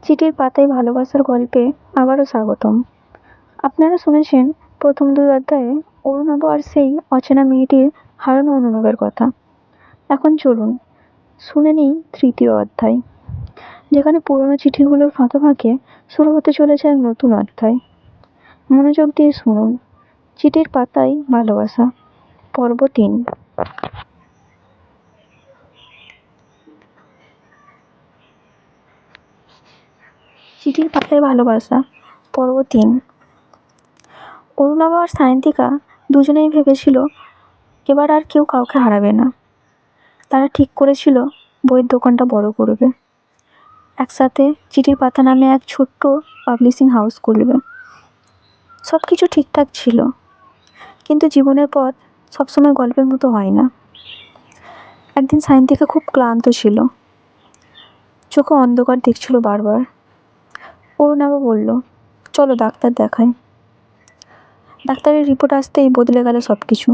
চিঠির পাতায় ভালোবাসার গল্পে আবারও স্বাগতম। আপনারা শুনেছেন প্রথম ২ অধ্যায়ে অরুণাভ আর সেই অচেনা মেয়েটির হারানো অনুভবের কথা। এখন চলুন শুনে নিই ৩য় অধ্যায়, যেখানে পুরনো চিঠিগুলোর ফাঁকে ফাঁকে শুরু হতে চলেছে এক নতুন অধ্যায়। মনোযোগ দিয়ে শুনুন। চিঠির পাতায় ভালোবাসা, পর্ব ৩। চিঠির পাতায় ভালোবাসা, পর্ব ৩। অরুণাভ আর সায়ন্তিকা দুজনেই ভেবেছিল এবার আর কেউ কাউকে হারাবে না। তারা ঠিক করেছিল বইয়ের দোকানটা বড় করবে, একসাথে চিঠির পাতা নামে এক ছোট্ট পাবলিশিং হাউস খুলবে। সব কিছু ঠিকঠাক ছিল, কিন্তু জীবনের পথ সবসময় গল্পের মতো হয় না। একদিন সায়ন্তিকা খুব ক্লান্ত ছিল, চোখে অন্ধকার দেখছিল বারবার। অরুণাভ বলল, চলো ডাক্তার দেখাই। ডাক্তারের রিপোর্ট আসতেই বদলে গেল সব কিছু।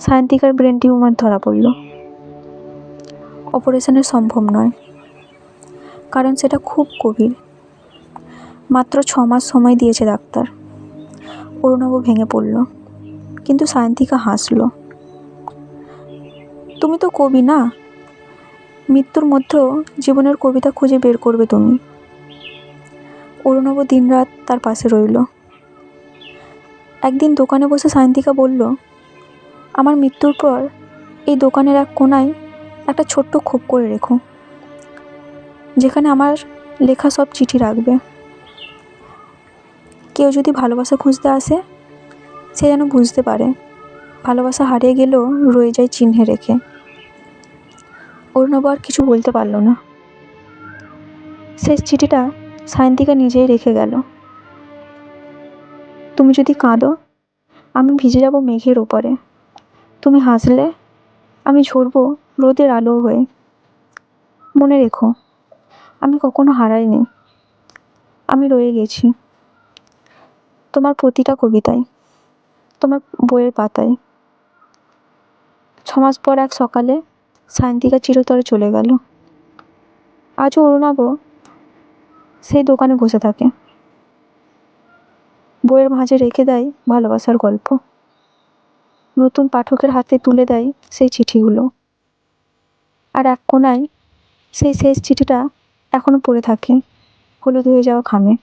সায়ন্তিকার ব্রেন টিউমার ধরা পড়ল। অপারেশনের সম্ভব নয়, কারণ সেটা খুব গভীর। মাত্র ৬ মাস সময় দিয়েছে ডাক্তার। অরুণাভ ভেঙে পড়ল, কিন্তু সায়ন্তিকা হাসল। তুমি তো কবি না, মৃত্যুর মধ্যেও জীবনের কবিতা খুঁজে বের করবে তুমি। অরুণাভ দিনরাত তার পাশে রইল। একদিন দোকানে বসে সায়ন্তিকা বলল, আমার মৃত্যুর পর এই দোকানের এক কোনায় একটা ছোট্ট খোপ করে রেখো, যেখানে আমার লেখা সব চিঠি রাখবে। কেউ যদি ভালোবাসা খুঁজতে আসে, সে যেন বুঝতে পারে ভালোবাসা হারিয়ে গেলেও রয়ে যায় চিহ্নে রেখে। অরুণাভ আর কিছু বলতে পারল না। শেষ চিঠিটা সায়ন্তিকা নিজেই রেখে গেল। তুমি যদি কাঁদো, আমি ভিজে যাব মেঘের ওপরে। তুমি হাসলে আমি ঝরবো রোদের আলো হয়ে। মনে রেখো, আমি কখনো হারাইনি, আমি রয়ে গেছি তোমার প্রতিটা কবিতায়, তোমার বইয়ের পাতায়। ৬ মাস পর এক সকালে সায়ন্তিকা চিরতরে চলে গেল। আজও অরুণাভ সেই দোকানে বসে থাকে, বইয়ের ভাঁজে রেখে দেয় ভালোবাসার গল্প, নতুন পাঠকের হাতে তুলে দেয় সেই চিঠিগুলো। আর এক কোনায় সেই শেষ চিঠিটা এখনো পড়ে থাকে হলুদ হয়ে যাওয়া খামে।